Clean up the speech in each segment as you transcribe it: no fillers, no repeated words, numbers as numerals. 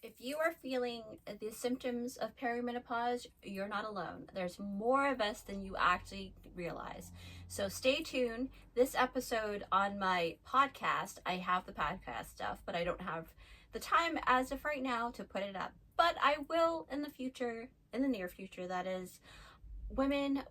If you are feeling the symptoms of perimenopause, you're not alone. There's more of us than you actually realize. So stay tuned. This episode on my podcast, I have the podcast stuff, but I don't have the time as of right now to put it up. But I will in the future, in the near future, that is. Women,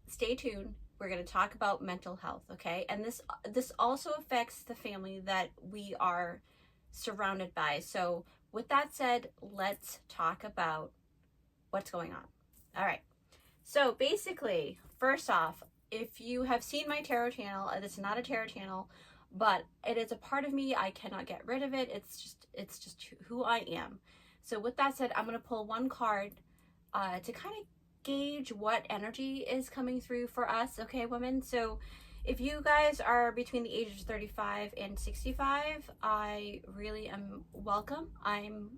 stay tuned. We're going to talk about mental health, okay? And this also affects the family that we are surrounded by. So with that said, let's talk about what's going on. All right. So basically, first off, if you have seen my tarot channel, it's not a tarot channel, but it is a part of me. I cannot get rid of it. It's just who I am. So with that said, I'm going to pull one card to kind of gauge what energy is coming through for us, okay, women? So if you guys are between the ages of 35 and 65, I really am welcome. I'm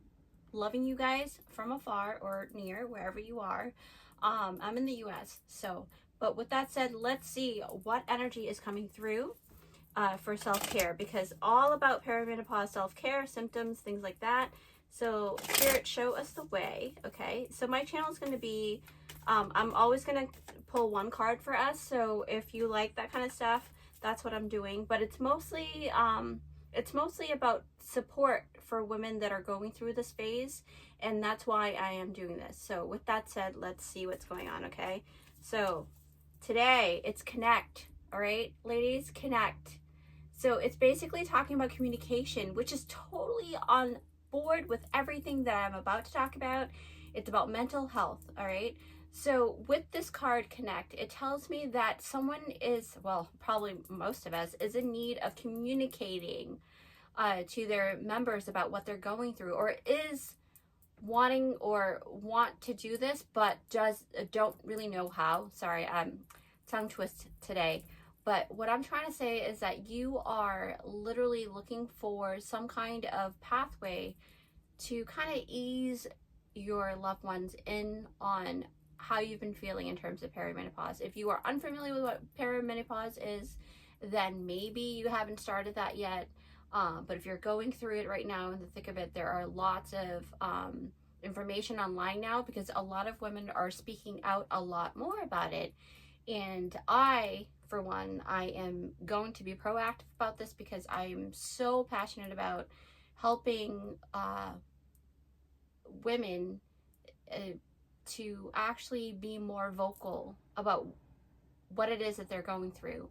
loving you guys from afar or near, wherever you are. I'm in the US, so, but with that said, let's see what energy is coming through for self-care, because all about perimenopause, self-care, symptoms, things like that. So Spirit, show us the way, okay? So my channel is going to be, I'm always going to pull one card for us. So if you like that kind of stuff, that's what I'm doing. But it's mostly about support for women that are going through this phase. And that's why I am doing this. So with that said, let's see what's going on, okay? So today it's connect, all right, ladies, connect. So it's basically talking about communication, which is totally on board with everything that I'm about to talk about. It's about mental health, all right? So with this card, connect, it tells me that someone is, well, probably most of us, is in need of communicating to their members about what they're going through, or is wanting or want to do this, but don't really know how. Sorry, I'm tongue twist today. But what I'm trying to say is that you are literally looking for some kind of pathway to kind of ease your loved ones in on how you've been feeling in terms of perimenopause. If you are unfamiliar with what perimenopause is, then maybe you haven't started that yet. But if you're going through it right now in the thick of it, there are lots of information online now, because a lot of women are speaking out a lot more about it. And I, for one, I am going to be proactive about this, because I am so passionate about helping women to actually be more vocal about what it is that they're going through.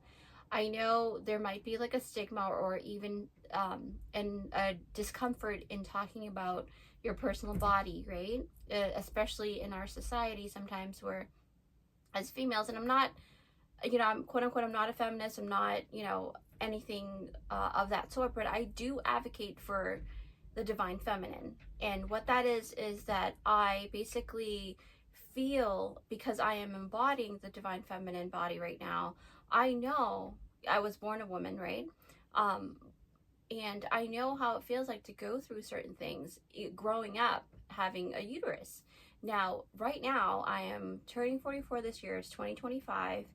I know there might be like a stigma or even and a discomfort in talking about your personal body, right? Especially in our society, sometimes we're, as females, and I'm not, I'm quote unquote, I'm not a feminist, I'm not, anything of that sort, but I do advocate for the divine feminine. And what that is that I basically feel, because I am embodying the divine feminine body right now, I know I was born a woman, right? And I know how it feels like to go through certain things growing up, having a uterus. Now, right now, I am turning 44 this year. It's 2025,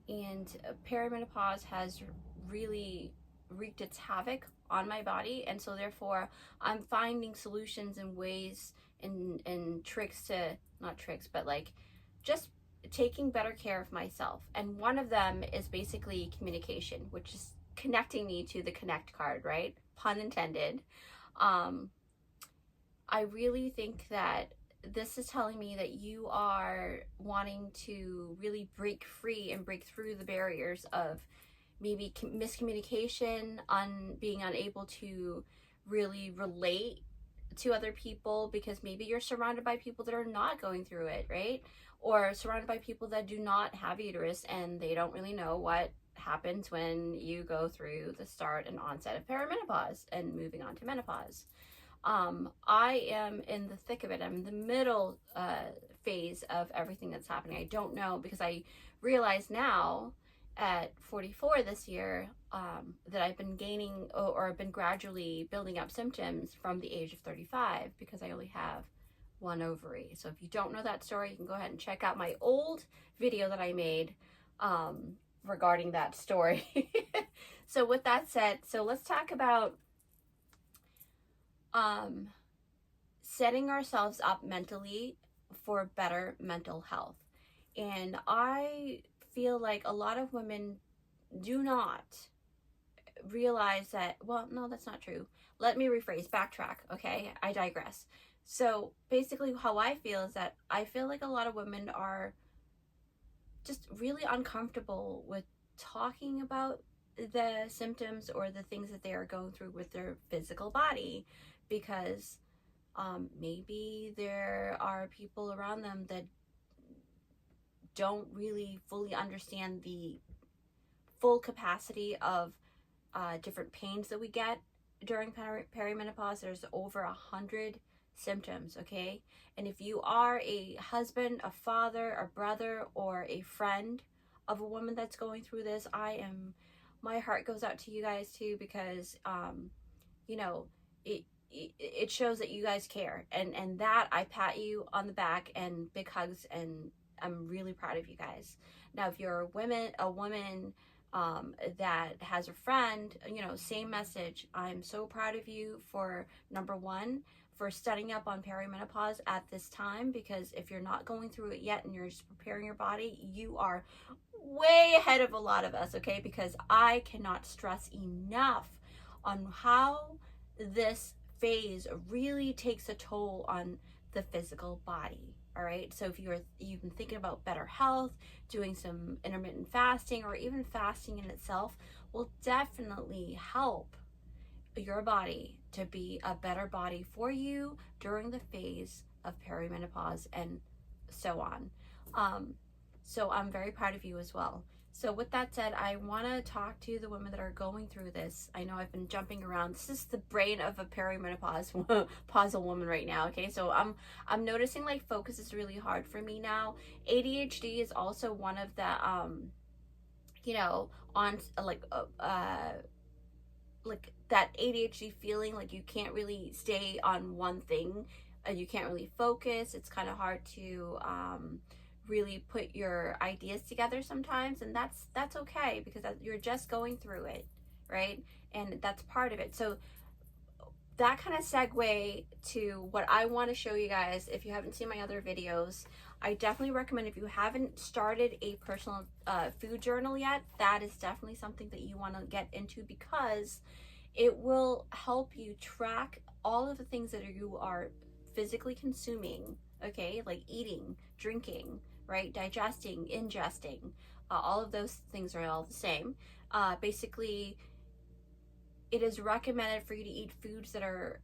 and perimenopause has really wreaked its havoc on my body, and so therefore I'm finding solutions and ways and tricks to, not tricks, but like just taking better care of myself. And one of them is basically communication, which is connecting me to the connect card, right? Pun intended. I really think that this is telling me that you are wanting to really break free and break through the barriers of maybe miscommunication, on being unable to really relate to other people, because maybe you're surrounded by people that are not going through it, right? Or surrounded by people that do not have uterus, and they don't really know what happens when you go through the start and onset of perimenopause and moving on to menopause. I am in the thick of it. I'm in the middle phase of everything that's happening. I don't know, because I realize now at 44 this year that I've been gaining or I've been gradually building up symptoms from the age of 35, because I only have one ovary. So if you don't know that story, you can go ahead and check out my old video that I made regarding that story. So with that said, so let's talk about setting ourselves up mentally for better mental health. And I feel like a lot of women do not realize that, well, no, that's not true. Let me rephrase, backtrack, okay? I digress. So basically, how I feel is that I feel like a lot of women are just really uncomfortable with talking about the symptoms or the things that they are going through with their physical body, because maybe there are people around them that don't really fully understand the full capacity of different pains that we get during perimenopause. There's over 100 symptoms, okay? And if you are a husband, a father, a brother, or a friend of a woman that's going through this, my heart goes out to you guys too, because you know, it shows that you guys care, and that I pat you on the back and big hugs, and I'm really proud of you guys. Now, if you're a woman that has a friend, same message. I'm so proud of you for, number one, for studying up on perimenopause at this time, because if you're not going through it yet and you're just preparing your body, you are way ahead of a lot of us, okay? Because I cannot stress enough on how this phase really takes a toll on the physical body. All right, so if you've been thinking about better health, doing some intermittent fasting, or even fasting in itself will definitely help your body to be a better body for you during the phase of perimenopause and so on. So I'm very proud of you as well. So with that said, I want to talk to the women that are going through this. I know I've been jumping around. This is the brain of a perimenopause pausal woman right now. Okay, so I'm noticing like focus is really hard for me now. ADHD is also one of the on like that ADHD feeling, like you can't really stay on one thing, and you can't really focus. It's kind of hard to really put your ideas together sometimes, and that's okay, because you're just going through it, right? And that's part of it. So that kind of segue to what I want to show you guys. If you haven't seen my other videos, I definitely recommend, if you haven't started a personal food journal yet, that is definitely something that you want to get into, because it will help you track all of the things that you are physically consuming, okay? Like eating, drinking, right? Digesting, ingesting, all of those things are all the same. Basically, it is recommended for you to eat foods that are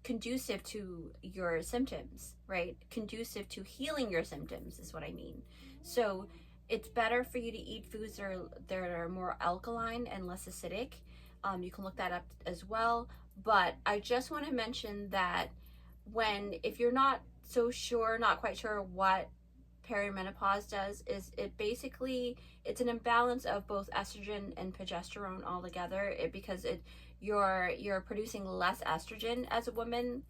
conducive to your symptoms, right? Conducive to healing your symptoms is what I mean. So it's better for you to eat foods that are more alkaline and less acidic. You can look that up as well. But I just want to mention that if you're not quite sure what perimenopause does, is it's an imbalance of both estrogen and progesterone all together. Because you're producing less estrogen as a woman,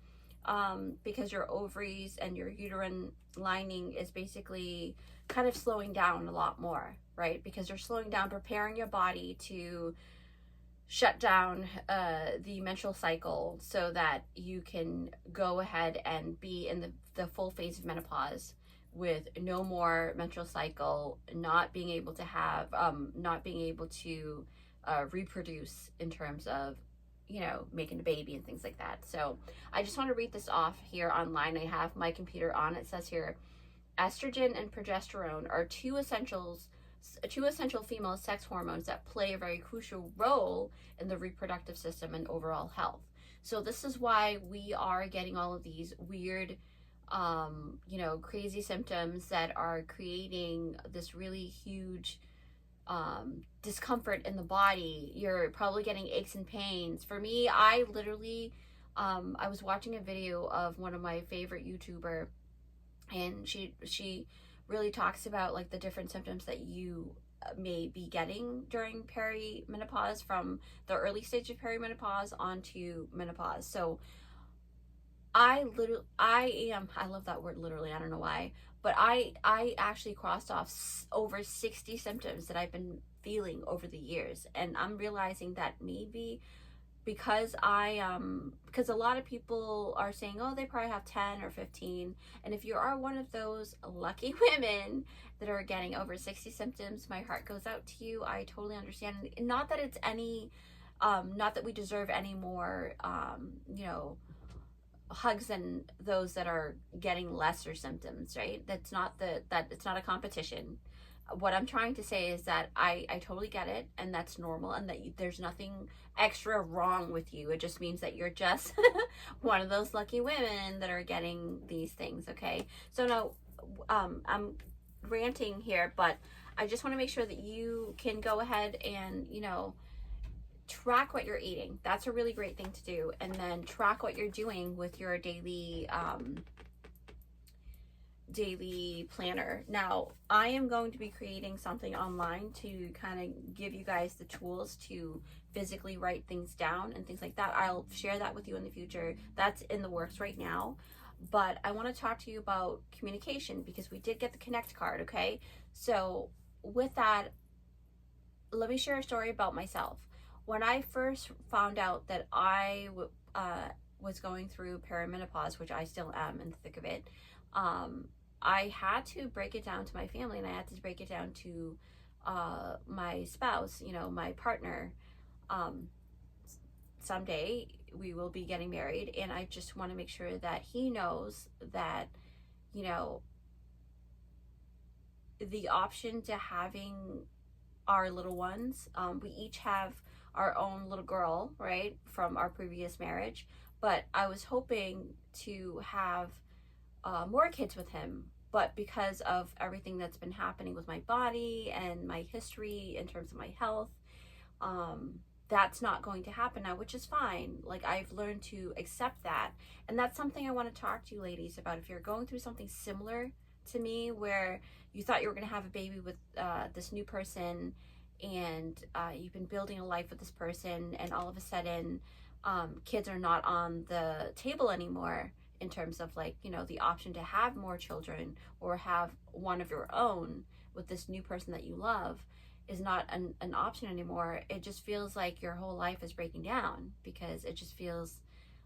because your ovaries and your uterine lining is basically kind of slowing down a lot more, right? Because you're slowing down, preparing your body to shut down the menstrual cycle, so that you can go ahead and be in the full phase of menopause with no more menstrual cycle, not being able to reproduce in terms of making a baby and things like that. So I just want to read this off here online. I have my computer on. It says here, estrogen and progesterone are two essential female sex hormones that play a very crucial role in the reproductive system and overall health. So this is why we are getting all of these weird crazy symptoms that are creating this really huge discomfort in the body. You're probably getting aches and pains. For me, I literally I was watching a video of one of my favorite YouTuber, and she really talks about like the different symptoms that you may be getting during perimenopause, from the early stage of perimenopause onto menopause. So I love that word literally, I don't know why, but I actually crossed off over 60 symptoms that I've been feeling over the years, and I'm realizing that maybe because because a lot of people are saying, oh, they probably have 10 or 15. And if you are one of those lucky women that are getting over 60 symptoms, my heart goes out to you. I totally understand. Not that it's any not that we deserve any more hugs than those that are getting lesser symptoms, right? That it's not a competition. What I'm trying to say is that I totally get it, and that's normal, and that there's nothing extra wrong with you. It just means that you're just one of those lucky women that are getting these things, okay? So now, I'm ranting here, but I just want to make sure that you can go ahead and, track what you're eating. That's a really great thing to do. And then track what you're doing with your daily planner. Now, I am going to be creating something online to kind of give you guys the tools to physically write things down and things like that. I'll share that with you in the future. That's in the works right now. But I want to talk to you about communication, because we did get the Connect card, okay? So with that, let me share a story about myself. When I first found out that I was going through perimenopause, which I still am in the thick of it, I had to break it down to my family, and I had to break it down to my spouse, my partner. Someday we will be getting married, and I just want to make sure that he knows that, the option to having our little ones, we each have our own little girl, right, from our previous marriage. But I was hoping to have more kids with him. But because of everything that's been happening with my body and my history in terms of my health, that's not going to happen now, which is fine. Like, I've learned to accept that. And that's something I want to talk to you ladies about. If you're going through something similar to me, where you thought you were going to have a baby with this new person, and you've been building a life with this person, and all of a sudden kids are not on the table anymore, in terms of, like, the option to have more children or have one of your own with this new person that you love is not an option anymore. It just feels like your whole life is breaking down, because it just feels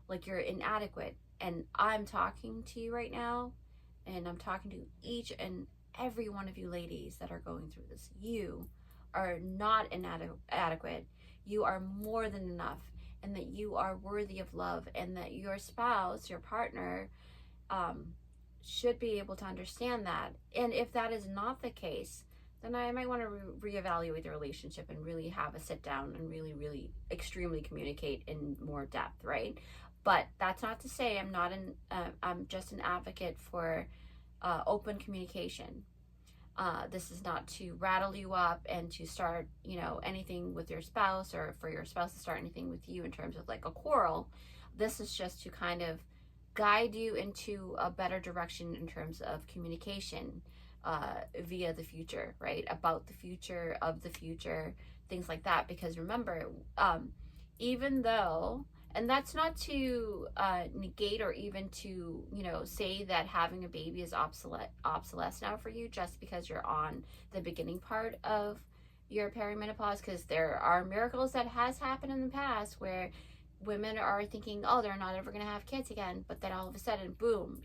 like you're inadequate. And I'm talking to you right now, and I'm talking to each and every one of you ladies that are going through this. You are not inadequate. You are more than enough, and that you are worthy of love, and that your spouse, your partner, should be able to understand that. And if that is not the case, then I might want to reevaluate the relationship and really have a sit down and really, really extremely communicate in more depth, right? But that's not to say I'm just an advocate for open communication. This is not to rattle you up and to start, anything with your spouse, or for your spouse to start anything with you in terms of like a quarrel. This is just to kind of guide you into a better direction in terms of communication via the future, right? About the future of the future, things like that. Because remember, even though, and that's not to negate or even to, say that having a baby is obsolete now for you, just because you're on the beginning part of your perimenopause. Because there are miracles that has happened in the past where women are thinking, oh, they're not ever going to have kids again, but then all of a sudden, boom,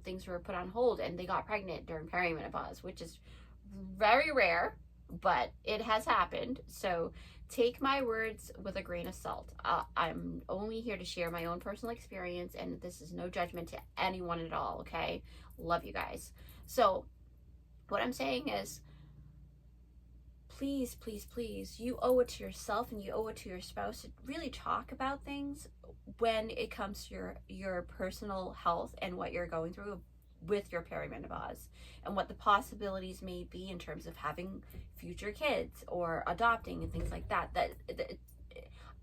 things were put on hold and they got pregnant during perimenopause, which is very rare, but it has happened. So take my words with a grain of salt. I'm only here to share my own personal experience, and this is no judgment to anyone at all, okay? Love you guys. So what I'm saying is, please, please, please, you owe it to yourself and you owe it to your spouse to really talk about things when it comes to your personal health and what you're going through with your perimenopause, and what the possibilities may be in terms of having future kids or adopting and things like that.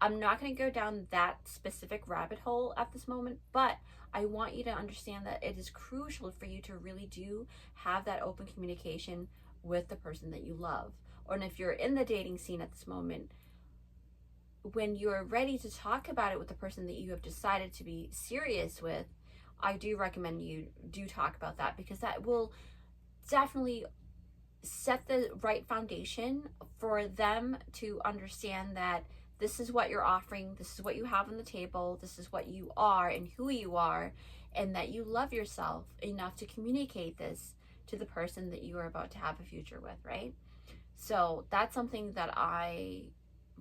I'm not going to go down that specific rabbit hole at this moment, but I want you to understand that it is crucial for you to really do have that open communication with the person that you love. Or if you're in the dating scene at this moment, when you're ready to talk about it with the person that you have decided to be serious with, I do recommend you do talk about that, because that will definitely set the right foundation for them to understand that this is what you're offering, this is what you have on the table, this is what you are and who you are, and that you love yourself enough to communicate this to the person that you are about to have a future with, right? So that's something that I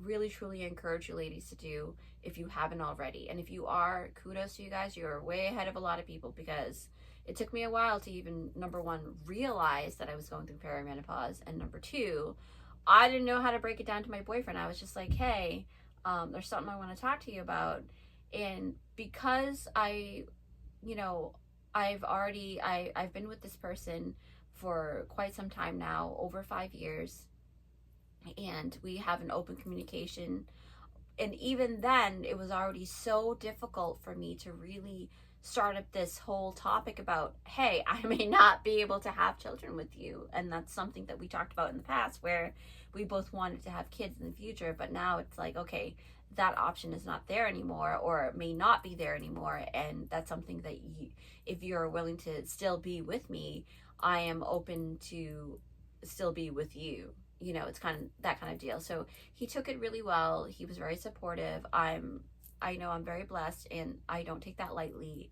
really truly encourage you ladies to do if you haven't already. And if you are, kudos to you guys. You're way ahead of a lot of people, because it took me a while to even, number one, realize that I was going through perimenopause, and number two, I didn't know how to break it down to my boyfriend. I was just like, hey, there's something I want to talk to you about. And because I've been with this person for quite some time now, over 5 years, and we have an open communication. And even then, it was already so difficult for me to really start up this whole topic about, hey, I may not be able to have children with you. And that's something that we talked about in the past, where we both wanted to have kids in the future, but now it's like, okay, that option is not there anymore, or may not be there anymore. And that's something that if you're willing to still be with me, I am open to still be with you. It's kind of that kind of deal. So he took it really well. He was very supportive. I know I'm very blessed, and I don't take that lightly.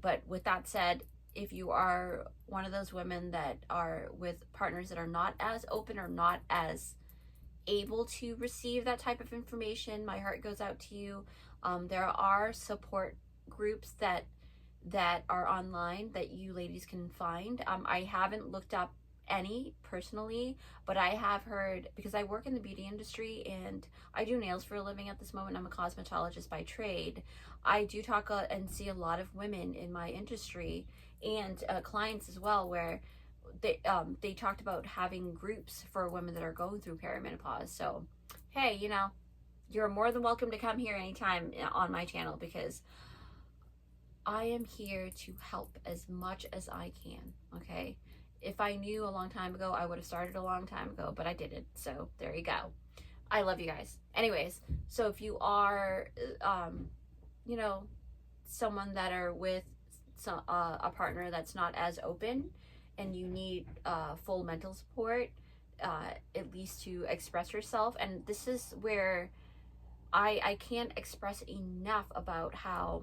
But with that said, if you are one of those women that are with partners that are not as open or not as able to receive that type of information, my heart goes out to you. There are support groups that are online that you ladies can find. I haven't looked up any personally, but I have heard, because I work in the beauty industry and I do nails for a living at this moment. I'm a cosmetologist by trade. I do talk and see a lot of women in my industry, and clients as well, where they talked about having groups for women that are going through perimenopause. So hey, you're more than welcome to come here anytime on my channel, because I am here to help as much as I can. Okay, if I knew a long time ago, I would have started a long time ago, but I didn't. So there you go. I love you guys. Anyways, so if you are, someone that are with a partner that's not as open, and you need full mental support, at least to express yourself. And this is where I can't express enough about how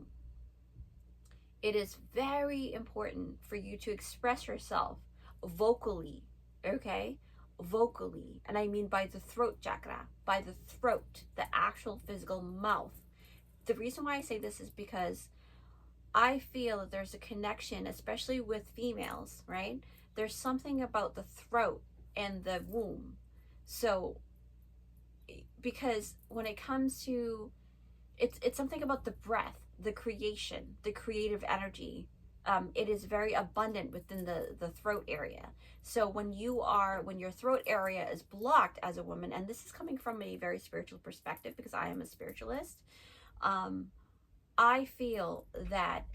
it is very important for you to express yourself vocally, okay? Vocally. And I mean by the throat chakra, by the throat, the actual physical mouth. The reason why I say this is because I feel that there's a connection, especially with females, right? There's something about the throat and the womb. So, because when it comes to, it's something about the breath, the creation, the creative energy. It is very abundant within the throat area. So when your throat area is blocked as a woman, and this is coming from a very spiritual perspective, because I am a spiritualist, I feel that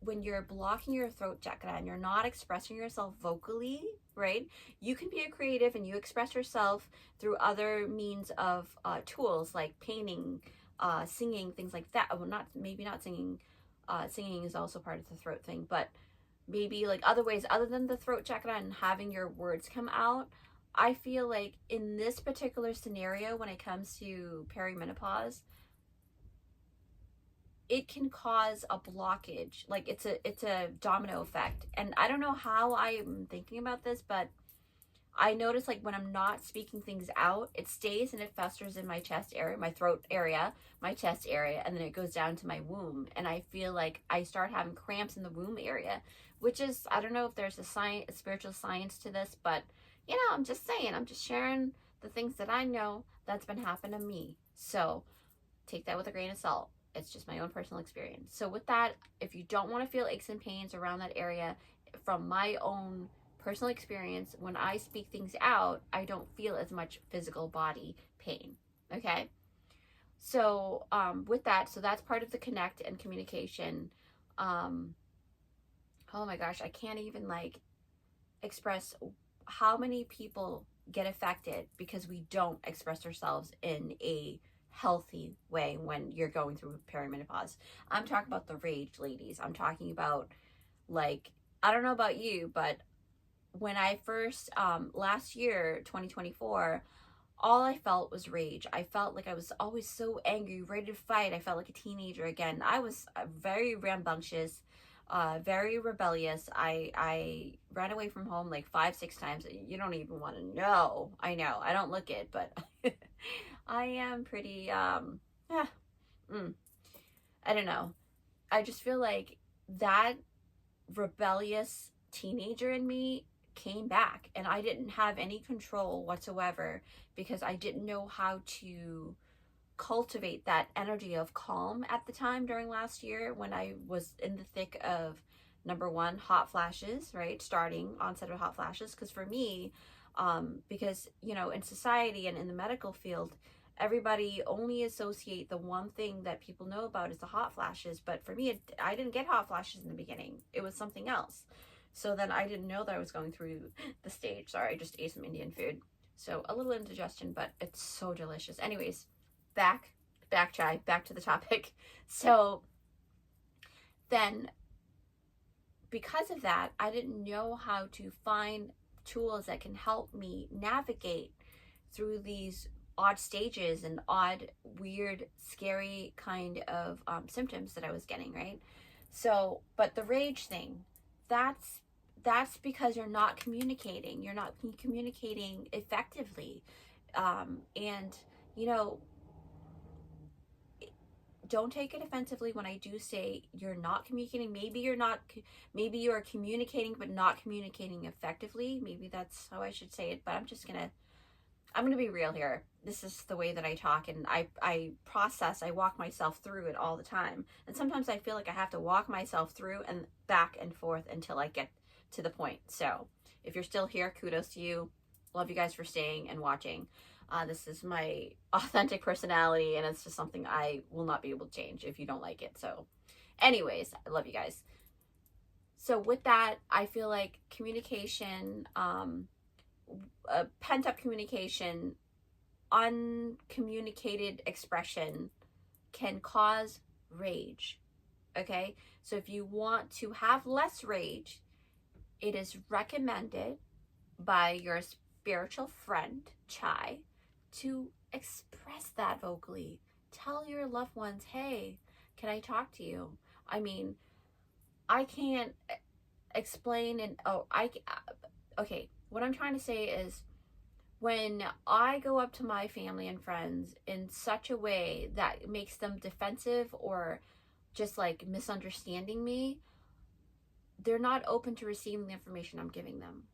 when you're blocking your throat chakra and you're not expressing yourself vocally, right? You can be a creative and you express yourself through other means of tools like painting, singing, things like that. Well, maybe not singing. Singing is also part of the throat thing, but maybe like other ways other than the throat chakra and having your words come out. I feel like in this particular scenario, when it comes to perimenopause, it can cause a blockage. Like it's a domino effect. And I don't know how I'm thinking about this, but I notice like when I'm not speaking things out, it stays and it festers in my chest area, my throat area, my chest area, and then it goes down to my womb. And I feel like I start having cramps in the womb area, which is, I don't know if there's a spiritual science to this, but I'm just saying, I'm just sharing the things that I know that's been happening to me. So take that with a grain of salt. It's just my own personal experience. So with that, if you don't want to feel aches and pains around that area, from my own personal experience, when I speak things out, I don't feel as much physical body pain. Okay? So with that, so that's part of the connect and communication. Oh my gosh, I can't even like express how many people get affected because we don't express ourselves in a healthy way when you're going through perimenopause. I'm talking about the rage, ladies. I'm talking about, like, I don't know about you, but when I first last year, 2024, all I felt was rage. I felt like I was always so angry, ready to fight. I felt like a teenager again. I was very rambunctious, very rebellious. I ran away from home like 5, 6 times. You don't even want to know. I know. I don't look it, but I am pretty yeah, I don't know. I just feel like that rebellious teenager in me came back, and I didn't have any control whatsoever because I didn't know how to cultivate that energy of calm at the time during last year when I was in the thick of, number one, hot flashes, right? Starting onset of hot flashes. Because for me, because, you know, in society and in the medical field, everybody only associate the one thing that people know about is the hot flashes. But for me, I didn't get hot flashes in the beginning. It was something else. So then I didn't know that I was going through the stage. Sorry, I just ate some Indian food. So a little indigestion, but it's so delicious. Anyways, back to the topic. So then, because of that, I didn't know how to find tools that can help me navigate through these odd stages and odd, weird, scary kind of symptoms that I was getting, right? So, but the rage thing, that's because you're not communicating. You're not communicating effectively. And, you know, don't take it offensively when I do say you're not communicating. Maybe maybe you are communicating, but not communicating effectively. Maybe that's how I should say it, but I'm gonna be real here. This is the way that I talk, and I process, I walk myself through it all the time. And sometimes I feel like I have to walk myself through and back and forth until I get to the point. So if you're still here, kudos to you. Love you guys for staying and watching. This is my authentic personality, and it's just something I will not be able to change if you don't like it. So anyways, I love you guys. So with that, I feel like communication, pent-up communication, uncommunicated expression can cause rage. Okay? So if you want to have less rage, it is recommended by your spiritual friend, Chai, to express that vocally. Tell your loved ones, hey, can I talk to you? I mean, I can't explain okay, what I'm trying to say is, when I go up to my family and friends in such a way that makes them defensive or just like misunderstanding me, they're not open to receiving the information I'm giving them.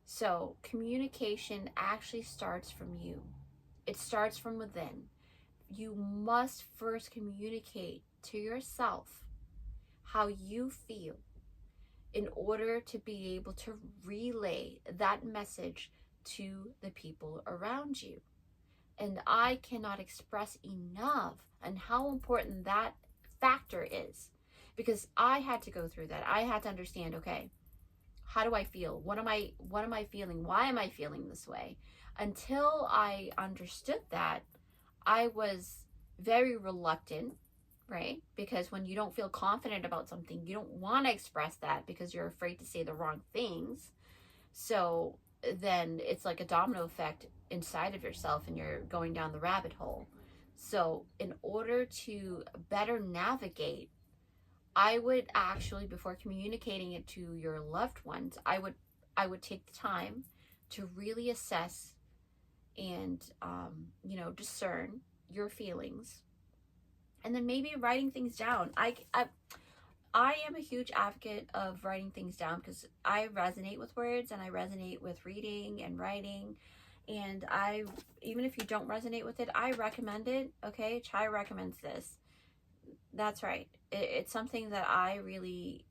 So communication actually starts from you. It starts from within. You must first communicate to yourself how you feel in order to be able to relay that message to the people around you. And I cannot express enough on how important that factor is, because I had to go through that. I had to understand, okay, how do I feel? What am I feeling? Why am I feeling this way? Until I understood that, I was very reluctant, right? Because when you don't feel confident about something, you don't want to express that because you're afraid to say the wrong things. So then it's like a domino effect inside of yourself, and you're going down the rabbit hole. So in order to better navigate, I would actually, before communicating it to your loved ones, I would take the time to really assess and discern your feelings, and then maybe writing things down. I am a huge advocate of writing things down because I resonate with words, and I resonate with reading and writing. And even if you don't resonate with it, I recommend it. Okay, Chai recommends this. That's right. It's something that I really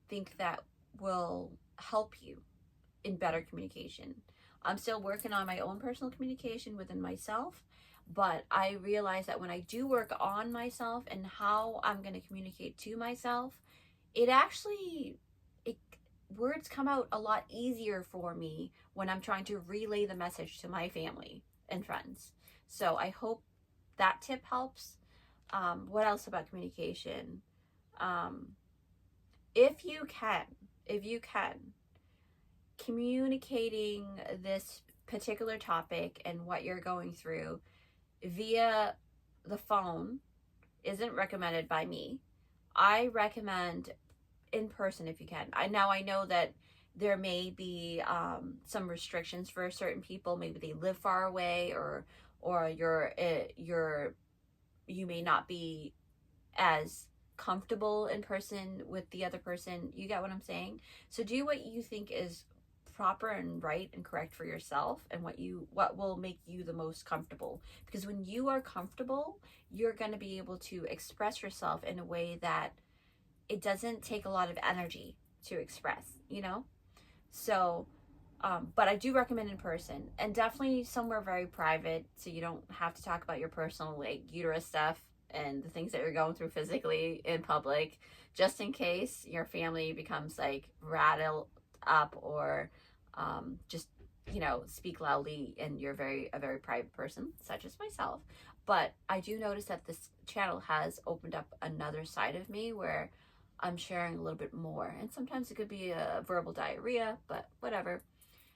think that will help you in better communication. I'm still working on my own personal communication within myself, but I realize that when I do work on myself and how I'm going to communicate to myself, words come out a lot easier for me when I'm trying to relay the message to my family and friends. So I hope that tip helps. What else about communication? If you can, communicating this particular topic and what you're going through via the phone isn't recommended by me. I recommend in person if you can. I know that there may be some restrictions for certain people. Maybe they live far away, or you may not be as comfortable in person with the other person. You get what I'm saying? So do what you think is proper and right and correct for yourself, and what will make you the most comfortable. Because when you are comfortable, you're going to be able to express yourself in a way that it doesn't take a lot of energy to express, you know? So, but I do recommend in person, and definitely somewhere very private, so you don't have to talk about your personal, like, uterus stuff and the things that you're going through physically in public, just in case your family becomes like rattled up, or just, speak loudly and you're a very private person, such as myself. But I do notice that this channel has opened up another side of me where I'm sharing a little bit more. And sometimes it could be a verbal diarrhea, but whatever.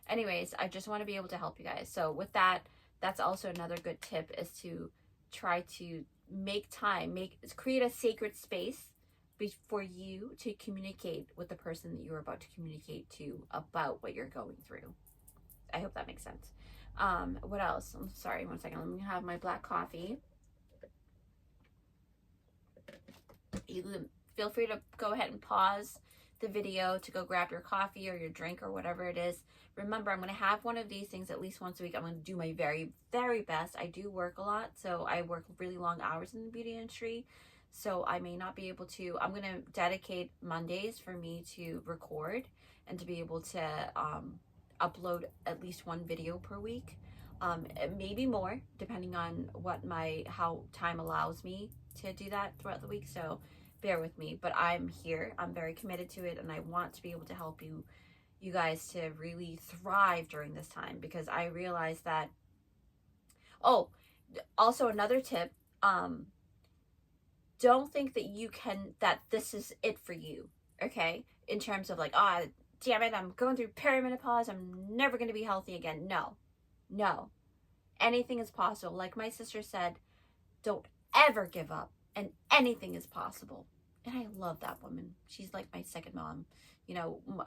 Anyways, I just want to be able to help you guys. So with that, that's also another good tip, is to try to make time, create a sacred space for you to communicate with the person that you're about to communicate to about what you're going through. I hope that makes sense. What else? I'm sorry, one second. Let me have my black coffee. You can feel free to go ahead and pause the video to go grab your coffee or your drink or whatever it is. Remember, I'm going to have one of these things at least once a week. I'm going to do my very, very best. I do work a lot, so I work really long hours in the beauty industry, so I may not be able to. I'm going to dedicate Mondays for me to record and to be able to upload at least one video per week, maybe more, depending on how time allows me to do that throughout the week. So bear with me, but I'm here. I'm very committed to it, and I want to be able to help you guys to really thrive during this time, because I realize that. Oh, also another tip, don't think that this is it for you, okay? In terms of like, oh, damn it, I'm going through perimenopause, I'm never going to be healthy again. No, anything is possible. Like my sister said, don't ever give up, and anything is possible. And I love that woman. She's like my second mom.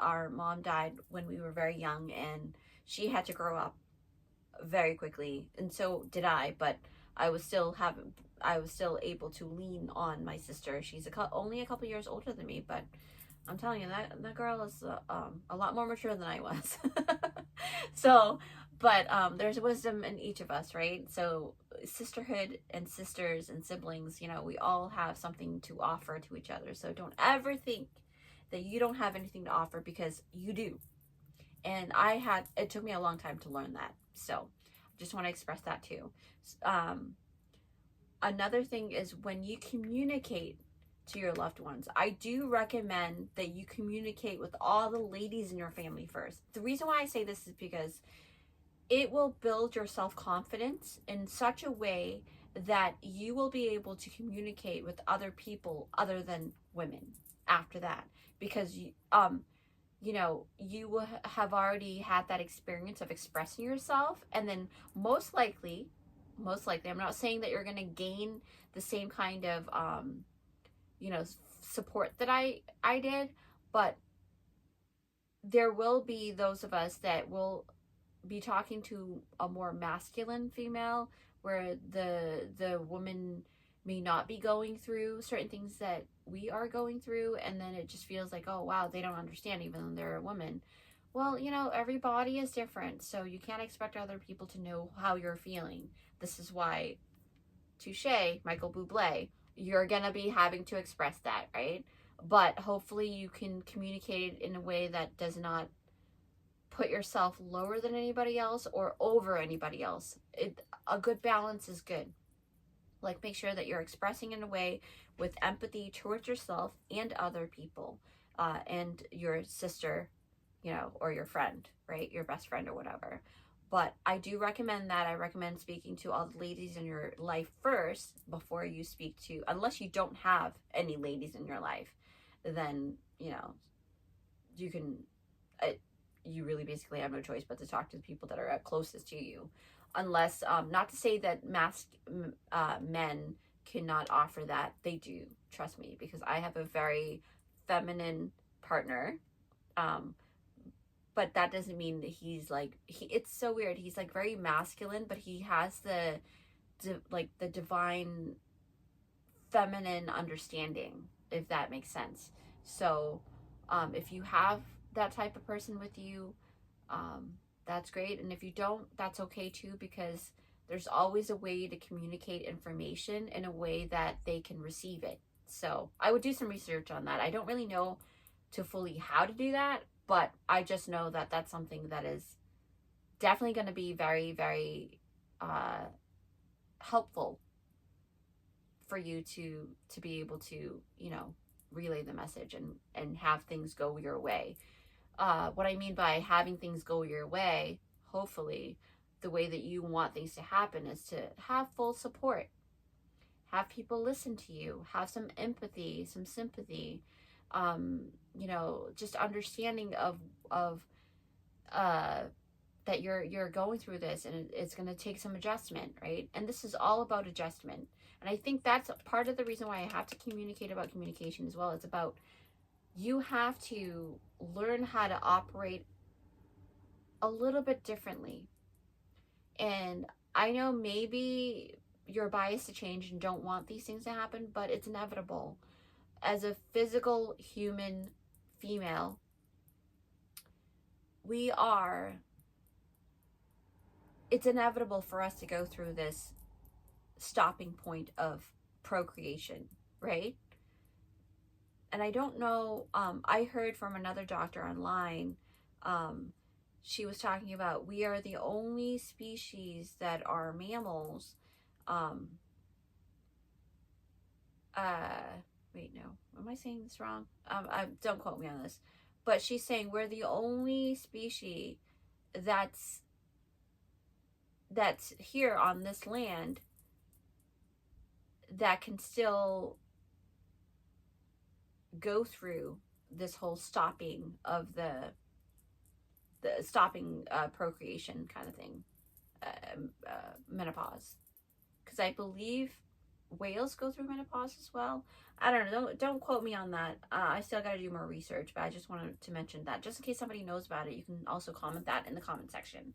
Our mom died when we were very young, and she had to grow up very quickly, and so did I. But I was still able to lean on my sister. She's only a couple years older than me, but I'm telling you, that girl is a lot more mature than I was. So, but there's wisdom in each of us, right? So sisterhood and sisters and siblings, we all have something to offer to each other. So don't ever think that you don't have anything to offer, because you do. And it took me a long time to learn that. So just want to express that too. Another thing is, when you communicate to your loved ones, I do recommend that you communicate with all the ladies in your family first. The reason why I say this is because it will build your self-confidence in such a way that you will be able to communicate with other people other than women after that, because you will have already had that experience of expressing yourself. And then most likely, I'm not saying that you're going to gain the same kind of support that I did, but there will be those of us that will be talking to a more masculine female, where the woman may not be going through certain things that we are going through, and then it just feels like, oh wow, they don't understand even though they're a woman. Well, every body is different, so you can't expect other people to know how you're feeling. This is why, touche, Michael Bublé, you're gonna be having to express that, right? But hopefully you can communicate it in a way that does not put yourself lower than anybody else or over anybody else. A good balance is good. Like, make sure that you're expressing in a way with empathy towards yourself and other people, and your sister, or your friend, right? Your best friend or whatever. But I do recommend that. I recommend speaking to all the ladies in your life first before you speak to, unless you don't have any ladies in your life, then, you can, you really basically have no choice but to talk to the people that are closest to you. Unless, not to say that men cannot offer that. They do, trust me, because I have a very feminine partner. Um, but that doesn't mean that he's like, it's so weird. He's like very masculine, but he has like the divine feminine understanding, if that makes sense. So, if you have that type of person with you, um, that's great. And if you don't, that's okay too, because there's always a way to communicate information in a way that they can receive it. So I would do some research on that. I don't really know to fully how to do that, but I just know that that's something that is definitely going to be very, very helpful for you to be able to, relay the message and have things go your way. What I mean by having things go your way, hopefully, the way that you want things to happen is to have full support, have people listen to you, have some empathy, some sympathy, just understanding of that you're going through this, and it's going to take some adjustment, right? And this is all about adjustment. And I think that's part of the reason why I have to communicate about communication as well. It's about, you have to learn how to operate a little bit differently. And I know maybe you're biased to change and don't want these things to happen, but it's inevitable. As a physical human female, it's inevitable for us to go through this stopping point of procreation, right? And I don't know, I heard from another doctor online, she was talking about, we are the only species that are mammals. Wait, no, am I saying this wrong? Don't quote me on this, but she's saying we're the only species that's here on this land that can still go through this whole stopping of the stopping procreation kind of thing, menopause, because I believe whales go through menopause as well. I don't know, don't quote me on that. I still got to do more research, but I just wanted to mention that just in case somebody knows about it. You can also comment that in the comment section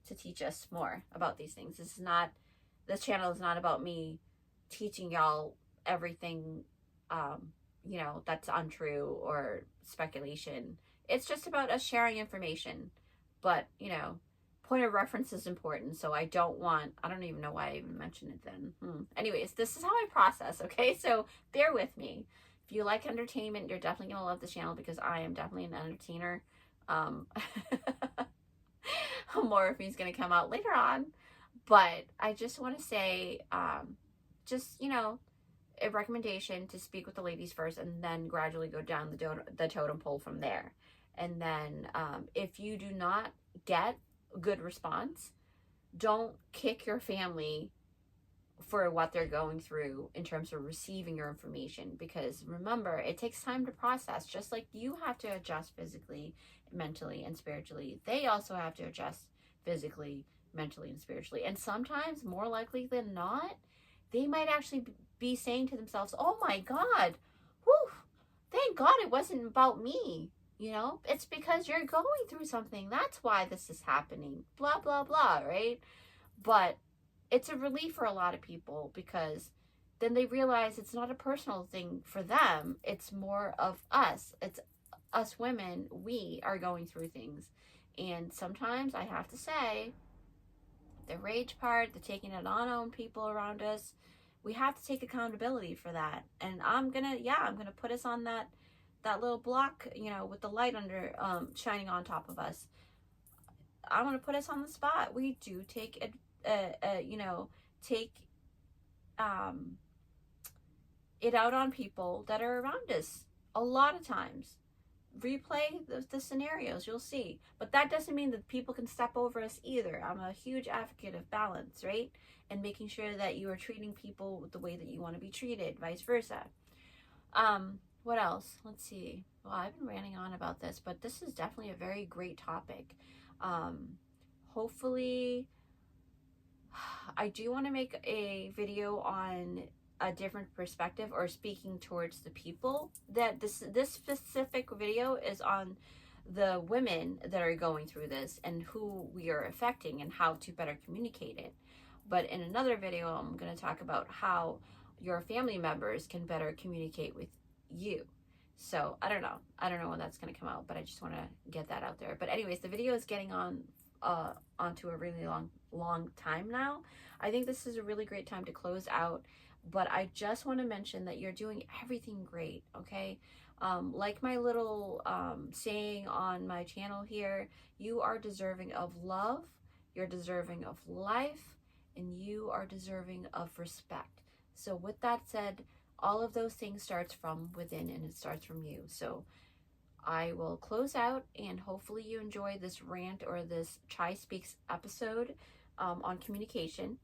to teach us more about these things. This channel is not about me teaching y'all everything that's untrue or speculation. It's just about us sharing information. But, point of reference is important. So I don't even know why I even mentioned it then. Anyways, this is how I process, okay? So bear with me. If you like entertainment, you're definitely going to love this channel, because I am definitely an entertainer. More of me is going to come out later on. But I just want to say, a recommendation to speak with the ladies first, and then gradually go down the totem pole from there. And then if you do not get a good response, don't kick your family for what they're going through in terms of receiving your information, because remember, it takes time to process. Just like you have to adjust physically, mentally, and spiritually, they also have to adjust physically, mentally, and spiritually. And sometimes, more likely than not, they might actually be saying to themselves, oh my God, whew, thank God it wasn't about me. It's because you're going through something. That's why this is happening. Blah, blah, blah, right? But it's a relief for a lot of people, because then they realize it's not a personal thing for them. It's more of us. It's us women. We are going through things. And sometimes I have to say, the rage part, the taking it on people around us, we have to take accountability for that. And I'm gonna put us on that little block, with the light under shining on top of us. I'm gonna put us on the spot. We do take it out on people that are around us a lot of times. Replay the scenarios, you'll see. But that doesn't mean that people can step over us either. I'm a huge advocate of balance, right? And making sure that you are treating people the way that you want to be treated, vice versa. What what else? Let's see. Well, I've been ranting on about this, but this is definitely a very great topic. Hopefully, I do want to make a video on a different perspective, or speaking towards the people. That this specific video is on the women that are going through this and who we are affecting and how to better communicate it. But in another video, I'm going to talk about how your family members can better communicate with you. So I don't know when that's going to come out, but I just want to get that out there. But anyways, the video is getting onto a really long time now. I think this is a really great time to close out, but I just want to mention that you're doing everything great, okay? Like my little saying on my channel here, you are deserving of love, you're deserving of life, and you are deserving of respect. So with that said, all of those things starts from within, and it starts from you. So I will close out, and hopefully you enjoy this rant or this Chai Speaks episode on communication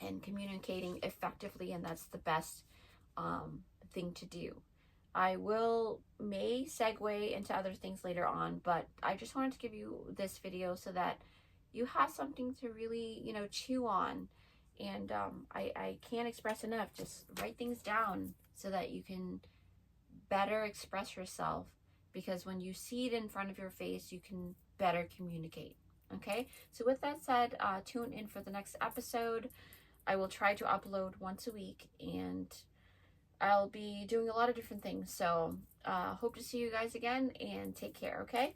and communicating effectively, and that's the best thing to do. I may segue into other things later on, but I just wanted to give you this video so that you have something to really, chew on. And I can't express enough. Just write things down so that you can better express yourself, because when you see it in front of your face, you can better communicate. Okay, so with that said, tune in for the next episode. I will try to upload once a week, and I'll be doing a lot of different things. So hope to see you guys again, and take care, okay?